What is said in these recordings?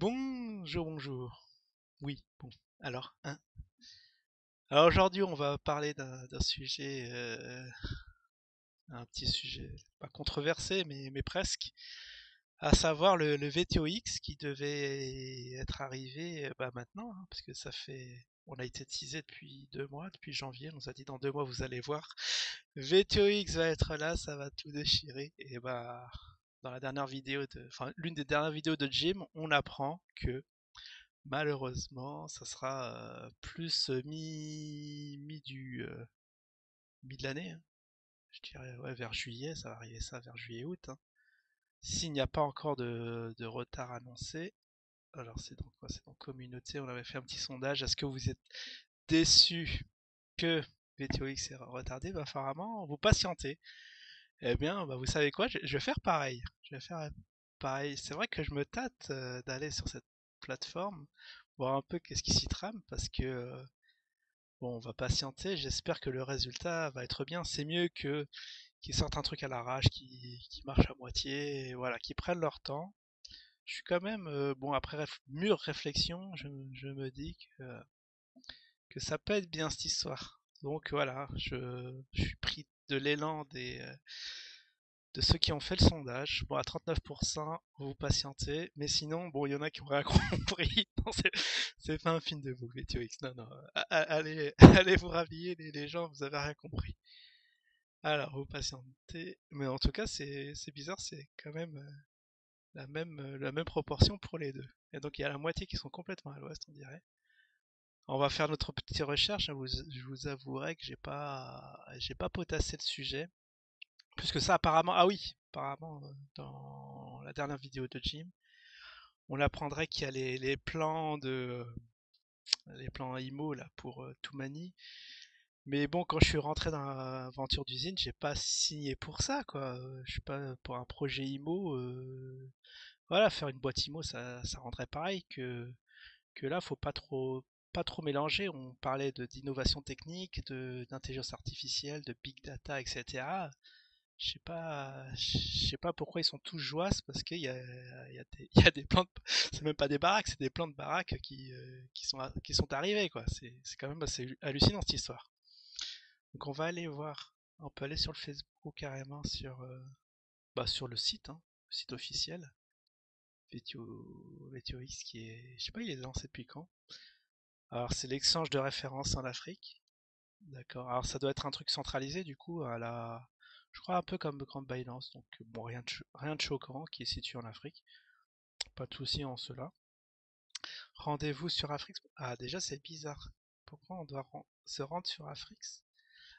Bonjour, bonjour. Oui, bon. Alors aujourd'hui, on va parler d'un sujet, un petit sujet, pas controversé, mais presque, à savoir le VTOX qui devait être arrivé maintenant, hein, parce que on a été teasé depuis 2 mois, depuis janvier, on nous a dit dans 2 mois vous allez voir, VTOX va être là, ça va tout déchirer, et dans la dernière vidéo enfin l'une des dernières vidéos de Jim, on apprend que malheureusement, ça sera plus mi de l'année, hein. Je dirais ouais, vers juillet, ça va arriver ça vers juillet-août, hein. S'il n'y a pas encore de retard annoncé, alors c'est donc quoi? C'est dans communauté, on avait fait un petit sondage. Est-ce que vous êtes déçus que VTOX est retardé? Bah, apparemment, vous patientez. Eh bien, vous savez quoi? Je vais faire pareil. Je vais faire pareil. C'est vrai que je me tâte d'aller sur cette plateforme, voir un peu qu'est-ce qui s'y trame, parce que bon, on va patienter. J'espère que le résultat va être bien. C'est mieux que qu'ils sortent un truc à l'arrache, qui marche à moitié, et voilà, qu'ils prennent leur temps. Je suis quand même bon après mûre réflexion, je me dis que ça peut être bien cette histoire. Donc voilà, je suis pris de l'élan de ceux qui ont fait le sondage. Bon, à 39%, vous patientez, mais sinon, bon, il y en a qui ont rien compris. Non, c'est pas un film de vous, Météo X. Non, non, allez, allez vous rhabiller, les gens, vous avez rien compris. Alors, vous patientez, mais en tout cas, c'est bizarre, c'est quand même la même proportion pour les deux. Et donc, il y a la moitié qui sont complètement à l'ouest, on dirait. On va faire notre petite recherche, hein. Je vous avouerai que j'ai pas potassé le sujet. Puisque ça, apparemment, ah oui, apparemment, dans la dernière vidéo de Jim, on apprendrait qu'il y a les plans IMO là pour Toumani. Mais bon, quand je suis rentré dans l'aventure d'usine, j'ai pas signé pour ça, quoi. Je suis pas pour un projet IMO. Voilà, faire une boîte IMO, ça rendrait pareil que là, faut pas trop mélanger. On parlait d'innovation technique, d'intelligence artificielle, de big data, etc. Je sais pas pourquoi ils sont tous joyeux parce il y a des plans c'est même pas des baraques, c'est des plans de baraques qui sont arrivés, quoi. C'est quand même assez hallucinant cette histoire. Donc on va aller voir, on peut aller sur le Facebook ou carrément sur le site, hein, le site officiel, VTOX qui est, je sais pas, il est lancé depuis quand. Alors c'est l'échange de références en Afrique. D'accord. Alors ça doit être un truc centralisé du coup je crois un peu comme Grand Binance. Donc bon, rien de choquant qui est situé en Afrique. Pas de souci en cela. Rendez-vous sur Afrix. Ah déjà c'est bizarre. Pourquoi on doit se rendre sur Afrix?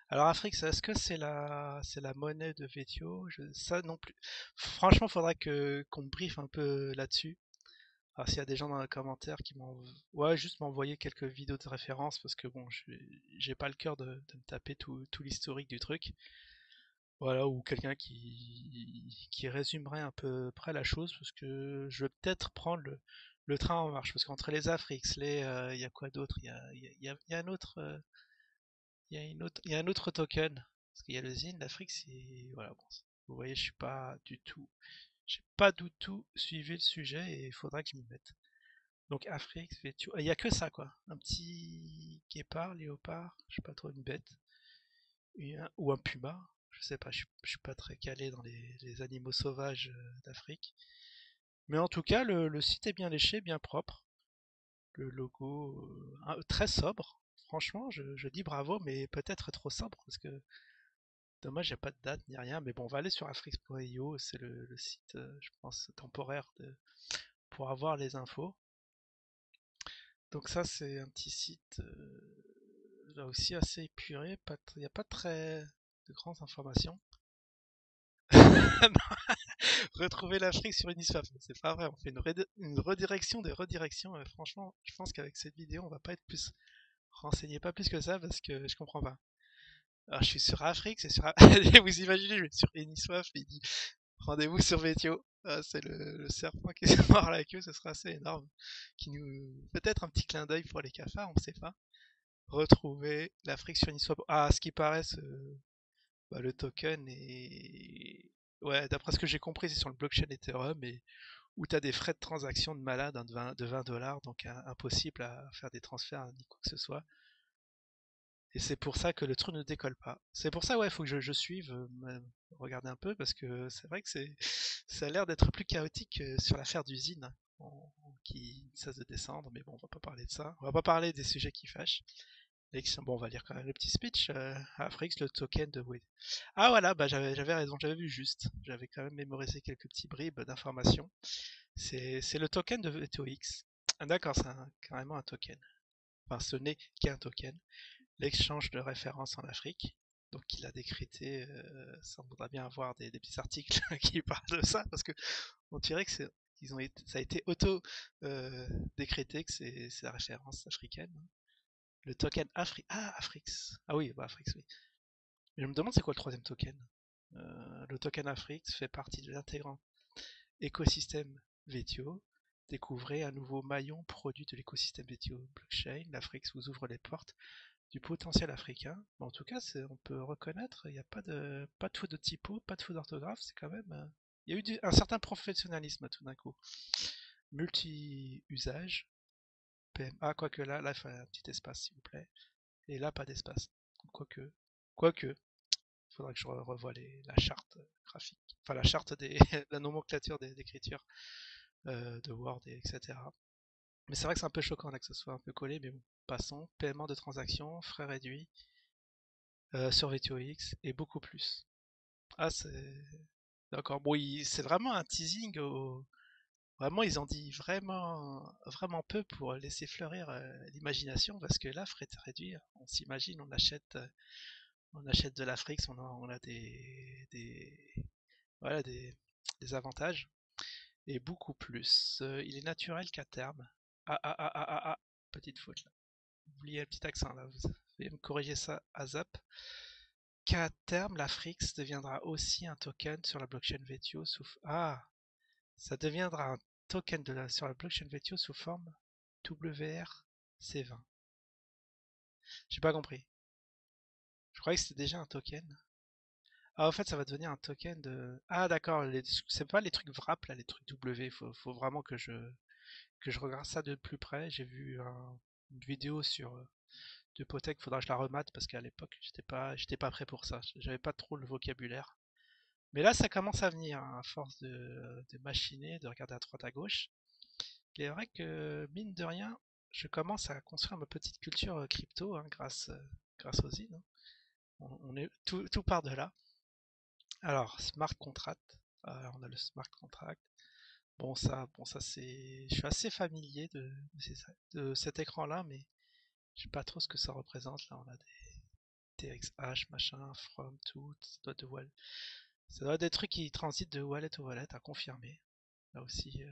Alors Afrix, est-ce que c'est la monnaie de Vetio? Ça non plus. Franchement, faudrait que qu'on me briefe un peu là-dessus. Alors s'il y a des gens dans les commentaires qui ouais, juste m'envoyer quelques vidéos de référence parce que bon, j'ai pas le cœur de me taper tout l'historique du truc. Voilà, ou quelqu'un qui résumerait un peu près la chose, parce que je vais peut-être prendre le train en marche, parce qu'entre les Afrix, il y a quoi d'autre? Il y a un autre, il y a un autre token, parce qu'il y a le ZIN, l'Afrique, c'est, voilà, bon, vous voyez, j'ai pas du tout suivi le sujet, et il faudra que je m'y mette. Donc Afrique, il y a que ça, quoi. Un petit guépard, léopard, je sais pas trop, une bête, ou un puma. Je sais pas, je suis pas très calé dans les animaux sauvages d'Afrique. Mais en tout cas, le site est bien léché, bien propre. Le logo très sobre. Franchement, je dis bravo, mais peut-être trop sobre parce que dommage, il n'y a pas de date ni rien. Mais bon, on va aller sur afrix.io, c'est le site, je pense, temporaire pour avoir les infos. Donc ça, c'est un petit site là aussi assez épuré. Il n'y a pas très de grandes informations. Retrouver l'Afrique sur Uniswap, c'est pas vrai, on fait une redirection des redirections. Franchement, je pense qu'avec cette vidéo, on va pas être plus renseigné, pas plus que ça, parce que je comprends pas. Alors, je suis sur Afrique, c'est sur. Vous imaginez, je vais sur Uniswap et il dit rendez-vous sur Vetio. Ah, c'est le serpent qui se mord la queue, ce sera assez énorme. Qui nous. Peut-être un petit clin d'œil pour les cafards, on sait pas. Retrouver l'Afrique sur Uniswap. Ah, ce qui paraît, le token est. Ouais, d'après ce que j'ai compris, c'est sur le blockchain Ethereum, et où tu as des frais de transaction de malade hein, de 20 dollars, donc impossible à faire des transferts ni quoi que ce soit. Et c'est pour ça que le truc ne décolle pas. C'est pour ça, ouais, il faut que je suive, regarder un peu, parce que c'est vrai que ça a l'air d'être plus chaotique sur l'affaire d'usine hein, qui cesse de descendre. Mais bon, on va pas parler de ça. On va pas parler des sujets qui fâchent. Bon, on va lire quand même le petit speech. Afrix, le token de Wade. Ah voilà, bah j'avais raison, j'avais vu juste. J'avais quand même mémorisé quelques petits bribes d'informations. C'est le token de VTOX. Ah, d'accord, c'est carrément un token. Enfin, ce n'est qu'un token. L'exchange de références en Afrique. Donc il a décrété, ça on voudrait bien avoir des petits articles qui parlent de ça, parce que on dirait que ça a été auto-décrété que c'est la référence africaine. Le token Afrix. Ah oui, bah Afrix, oui. Mais je me demande c'est quoi le troisième token. Le token Afrix fait partie de l'intégrant écosystème VTO. Découvrez un nouveau maillon produit de l'écosystème VTO blockchain. L'Afrix vous ouvre les portes du potentiel africain. Mais en tout cas, on peut reconnaître, il n'y a pas de faute de typo, pas de faute d'orthographe. C'est quand même. Il y a eu un certain professionnalisme tout d'un coup. Multi-usage. PMA, quoique là, il faut un petit espace, s'il vous plaît. Et là, pas d'espace. Quoique, il faudra que je revoie la charte graphique. Enfin, la charte la nomenclature d'écriture de Word, etc. Mais c'est vrai que c'est un peu choquant là que ce soit un peu collé, mais bon, passons. Paiement de transactions, frais réduits sur VTOX et beaucoup plus. Ah, c'est. D'accord. Bon, c'est vraiment un teasing. Vraiment, ils en disent vraiment, vraiment peu pour laisser fleurir l'imagination, parce que là, frais réduits, on s'imagine, on achète de l'Afrique, on a voilà, des avantages et beaucoup plus. Il est naturel qu'à terme. Petite faute là. Oubliez le petit accent là. Vous pouvez me corriger ça à zap. Qu'à terme, l'Afrix deviendra aussi un token sur la blockchain VTO ça deviendra un token sur la blockchain VTO sous forme WRC20. J'ai pas compris. Je croyais que c'était déjà un token. Ah, en fait, ça va devenir un token de. Ah, d'accord. C'est pas les trucs wrap là, les trucs W. Faut vraiment que je regarde ça de plus près. J'ai vu une vidéo sur de Potech. Faudra que je la remate parce qu'à l'époque, j'étais pas prêt pour ça. J'avais pas trop le vocabulaire. Mais là, ça commence à venir hein, à force de machiner, de regarder à droite à gauche. Il est vrai que mine de rien, je commence à construire ma petite culture crypto hein, grâce aux îles. Hein. Tout part de là. Alors, smart contract. On a le smart contract. Bon ça c'est, je suis assez familier de cet écran-là, mais je sais pas trop ce que ça représente. Là, on a des TXH, machin, from, tout, ça doit être des trucs qui transitent de wallet au wallet à confirmer. Là aussi,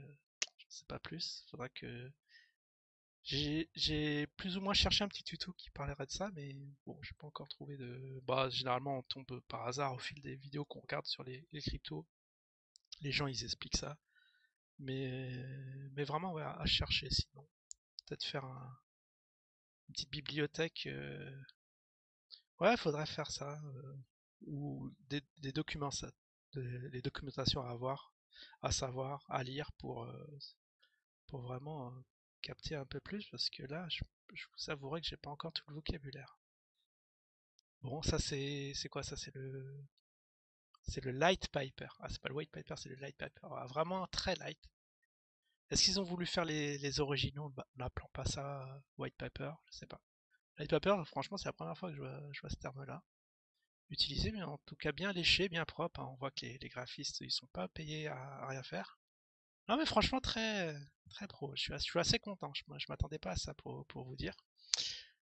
je sais pas plus. Faudra que j'ai plus ou moins cherché un petit tuto qui parlerait de ça, mais bon, j'ai pas encore trouvé de. Bah, généralement, on tombe par hasard au fil des vidéos qu'on regarde sur les cryptos. Les gens, ils expliquent ça. Mais, mais vraiment, ouais, à chercher sinon. Peut-être faire une petite bibliothèque. Ouais, faudrait faire ça. Ou des documents, des documentations à avoir, à savoir, à lire pour vraiment capter un peu plus, parce que là, je vous avouerai que j'ai pas encore tout le vocabulaire. Bon, ça c'est quoi ça? C'est le light paper. Ah, c'est pas le white paper, c'est le light paper. Ah, vraiment très light. Est-ce qu'ils ont voulu faire les originaux n'appelant pas ça white paper? Je sais pas. Light paper, franchement, c'est la première fois que je vois ce terme-là utilisé, mais en tout cas bien léché, bien propre. Hein. On voit que les graphistes, ils sont pas payés à rien faire. Non, mais franchement, très, très pro. Je suis assez content. Je m'attendais pas à ça pour vous dire.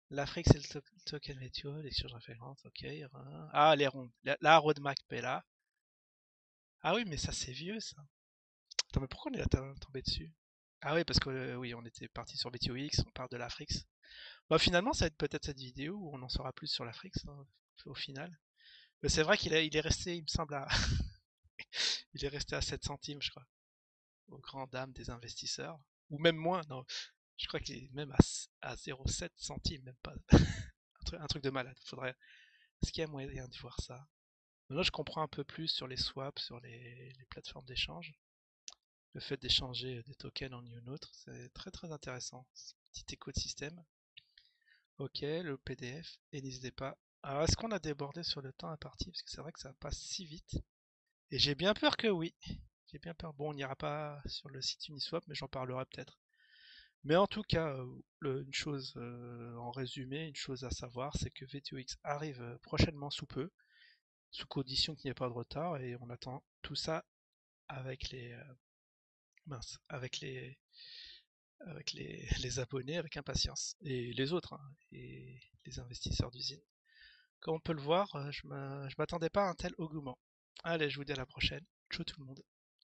L'Afrique, c'est le token météo, l'exchange référence, ok. Ah, les rondes. La roadmap est là. Ah oui, mais ça, c'est vieux, ça. Attends, mais pourquoi on est tombé dessus? Ah oui, parce que oui, on était parti sur BTOX, on parle de l'Afrique. Bah, finalement, ça va être peut-être cette vidéo où on en saura plus sur l'Afrique, hein, au final. Mais c'est vrai il est resté, il me semble, il est resté à 7 centimes, je crois, aux grandes dames des investisseurs. Ou même moins, non, je crois qu'il est même à 0,7 centimes, même pas. Un truc de malade. Est-ce qu'il y a moyen de voir ça? Là, je comprends un peu plus sur les swaps, sur les plateformes d'échange. Le fait d'échanger des tokens en une autre, c'est très très intéressant. Ce petit écosystème. Ok, le PDF. Et n'hésitez pas. Alors, est-ce qu'on a débordé sur le temps imparti? Parce que c'est vrai que ça passe si vite. Et j'ai bien peur que oui. J'ai bien peur. Bon, on n'ira pas sur le site Uniswap, mais j'en parlerai peut-être. Mais en tout cas, une chose en résumé, une chose à savoir, c'est que VTOX arrive prochainement sous peu, sous condition qu'il n'y ait pas de retard, et on attend tout ça avec les mince, les abonnés avec impatience et les autres hein, et les investisseurs d'usine. Comme on peut le voir, je m'attendais pas à un tel engouement. Allez, je vous dis à la prochaine. Ciao tout le monde.